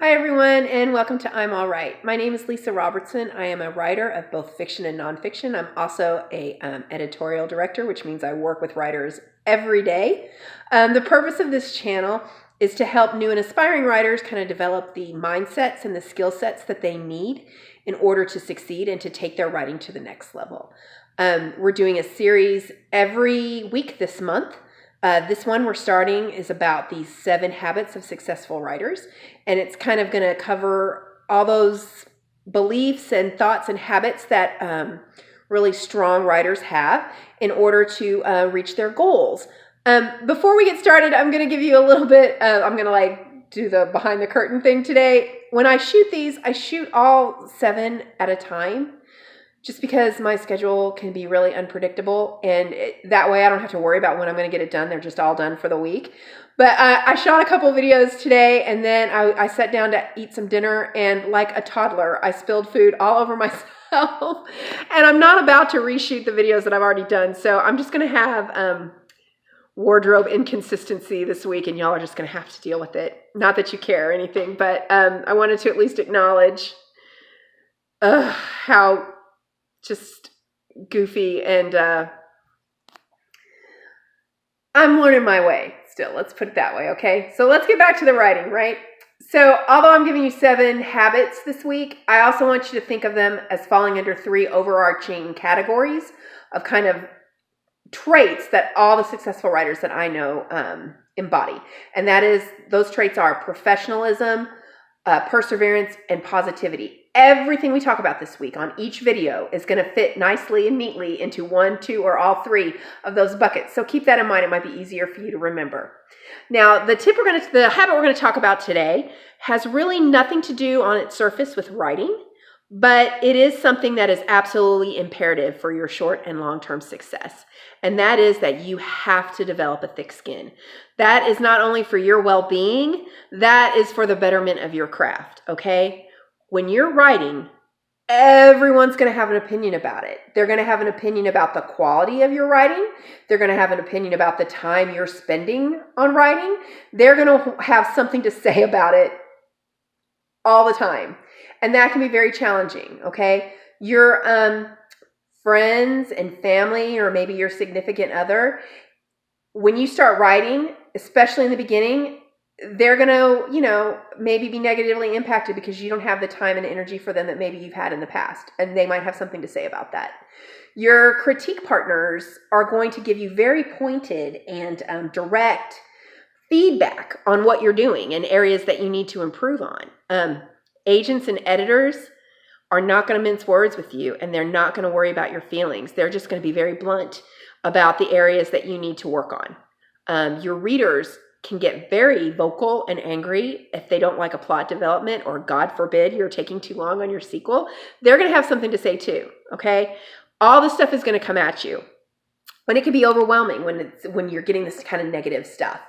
Hi everyone, and welcome to I'm All Right. My name is Lisa Robertson. I am a writer of both fiction and nonfiction. I'm also a editorial director, which means I work with writers every day. The purpose of this channel is to help new and aspiring writers kind of develop the mindsets and the skill sets that they need in order to succeed and to take their writing to the next level. We're doing a series every week this month. This one we're starting is about the 7 habits of successful writers, and it's kind of going to cover all those beliefs and thoughts and habits that really strong writers have in order to reach their goals. Before we get started, I'm going to give you a little bit I'm going to do the behind the curtain thing today. When I shoot these, I shoot all 7 at a time, just because my schedule can be really unpredictable, and that way I don't have to worry about when I'm going to get it done. They're just all done for the week. But I shot a couple videos today, and then I sat down to eat some dinner, and like a toddler, I spilled food all over myself. And I'm not about to reshoot the videos that I've already done, so I'm just going to have wardrobe inconsistency this week, and y'all are just going to have to deal with it. Not that you care or anything, but I wanted to at least acknowledge how just goofy, and I'm learning my way still. Let's put it that way, okay? So let's get back to the writing, right? So although I'm giving you 7 habits this week, I also want you to think of them as falling under 3 overarching categories of kind of traits that all the successful writers that I know embody. And that is, those traits are professionalism, perseverance, and positivity. Everything we talk about this week on each video is going to fit nicely and neatly into 1, 2, or all 3 of those buckets. So keep that in mind. It might be easier for you to remember. Now, the habit we're going to talk about today has really nothing to do on its surface with writing, but it is something that is absolutely imperative for your short and long-term success. And that is that you have to develop a thick skin. That is not only for your well-being, that is for the betterment of your craft, okay? When you're writing, everyone's going to have an opinion about it. They're going to have an opinion about the quality of your writing. They're going to have an opinion about the time you're spending on writing. They're going to have something to say about it all the time. And that can be very challenging, okay? Your friends and family, or maybe your significant other, when you start writing, especially in the beginning, they're going to, maybe be negatively impacted because you don't have the time and energy for them that maybe you've had in the past. And they might have something to say about that. Your critique partners are going to give you very pointed and direct feedback on what you're doing and areas that you need to improve on. Agents and editors are not going to mince words with you, and they're not going to worry about your feelings. They're just going to be very blunt about the areas that you need to work on. Your readers can get very vocal and angry if they don't like a plot development, or God forbid you're taking too long on your sequel. They're going to have something to say too, okay? All this stuff is going to come at you. And it can be overwhelming when you're getting this kind of negative stuff,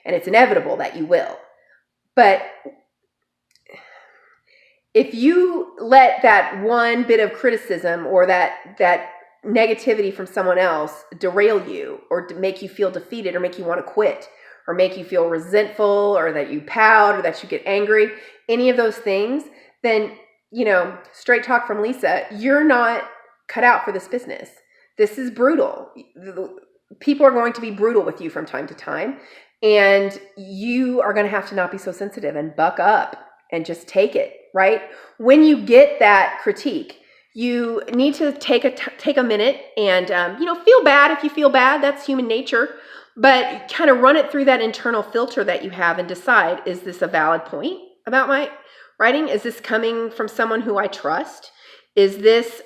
and it's inevitable that you will. But if you let that one bit of criticism or that negativity from someone else derail you, or to make you feel defeated, or make you want to quit, or make you feel resentful, or that you pout, or that you get angry, any of those things, then, straight talk from Lisa, you're not cut out for this business. This is brutal. People are going to be brutal with you from time to time, and you are going to have to not be so sensitive and buck up and just take it, right? When you get that critique, you need to take a minute and, feel bad if you feel bad. That's human nature. But kind of run it through that internal filter that you have and decide, is this a valid point about my writing? Is this coming from someone who I trust? Is this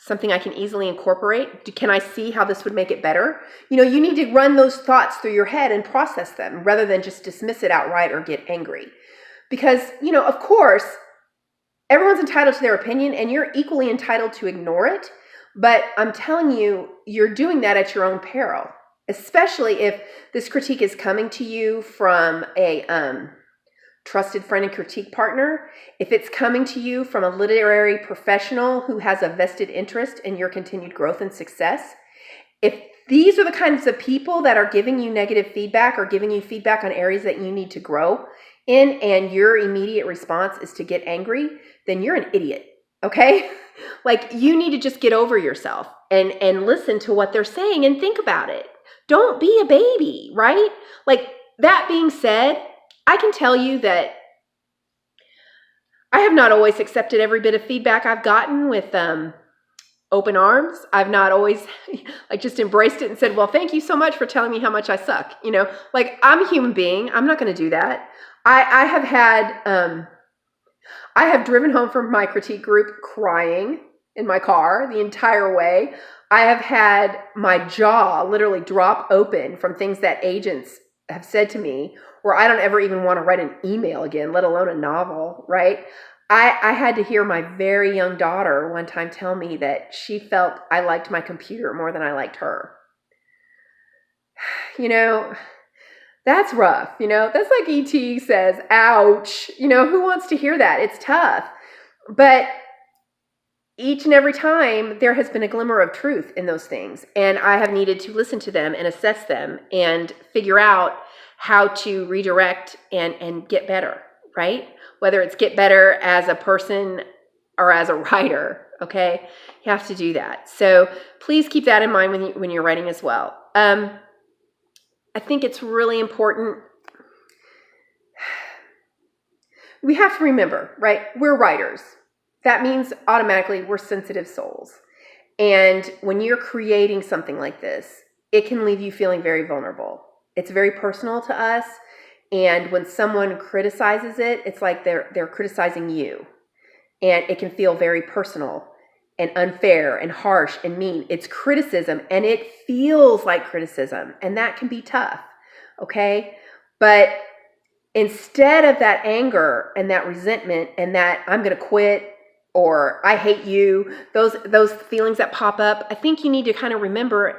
something I can easily incorporate? Can I see how this would make it better? You need to run those thoughts through your head and process them rather than just dismiss it outright or get angry. Because, of course, everyone's entitled to their opinion, and you're equally entitled to ignore it. But I'm telling you, you're doing that at your own peril. Especially if this critique is coming to you from a trusted friend and critique partner, if it's coming to you from a literary professional who has a vested interest in your continued growth and success, if These are the kinds of people that are giving you negative feedback or giving you feedback on areas that you need to grow in, and your immediate response is to get angry, then you're an idiot, okay? Like, you need to just get over yourself and listen to what they're saying and think about it. Don't be a baby, right? Like, that being said, I can tell you that I have not always accepted every bit of feedback I've gotten with open arms. I've not always like just embraced it and said, well, thank you so much for telling me how much I suck. You know, like, I'm a human being. I'm not going to do that. I have driven home from my critique group crying in my car the entire way. I have had my jaw literally drop open from things that agents have said to me, where I don't ever even want to write an email again, let alone a novel, right? I had to hear my very young daughter one time tell me that she felt I liked my computer more than I liked her. You know, that's rough. You know, that's like E.T. says, ouch. You know, who wants to hear that? It's tough. But each and every time there has been a glimmer of truth in those things. And I have needed to listen to them and assess them and figure out how to redirect and get better, right? Whether it's get better as a person or as a writer, okay? You have to do that. So please keep that in mind when you're writing as well. I think it's really important. We have to remember, right? We're writers. That means automatically we're sensitive souls. And when you're creating something like this, it can leave you feeling very vulnerable. It's very personal to us. And when someone criticizes it, it's like they're criticizing you. And it can feel very personal and unfair and harsh and mean. It's criticism, and it feels like criticism. And that can be tough, okay? But instead of that anger and that resentment and that I'm going to quit or I hate you, those feelings that pop up, I think you need to kind of remember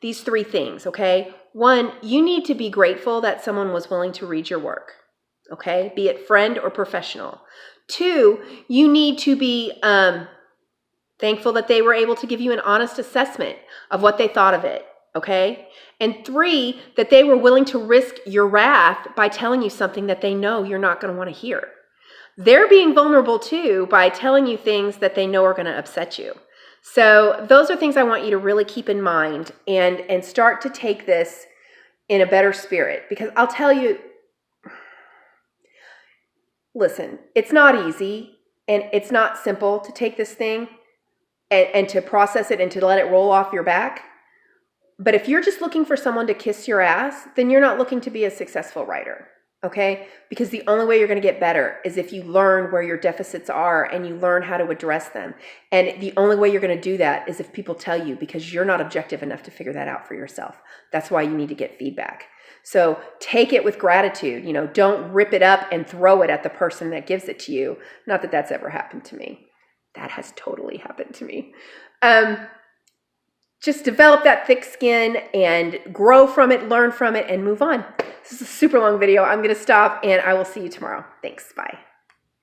these three things, okay? One, you need to be grateful that someone was willing to read your work, okay? Be it friend or professional. Two, you need to be thankful that they were able to give you an honest assessment of what they thought of it, okay? And three, that they were willing to risk your wrath by telling you something that they know you're not going to want to hear. They're being vulnerable too by telling you things that they know are going to upset you. So those are things I want you to really keep in mind and start to take this in a better spirit. Because I'll tell you, listen, it's not easy and it's not simple to take this thing and to process it and to let it roll off your back. But if you're just looking for someone to kiss your ass, then you're not looking to be a successful writer. Okay? Because the only way you're going to get better is if you learn where your deficits are and you learn how to address them. And the only way you're going to do that is if people tell you, because you're not objective enough to figure that out for yourself. That's why you need to get feedback. So take it with gratitude. You know, don't rip it up and throw it at the person that gives it to you. Not that that's ever happened to me. That has totally happened to me. Just develop that thick skin and grow from it, learn from it, and move on. This is a super long video. I'm going to stop, and I will see you tomorrow. Thanks. Bye.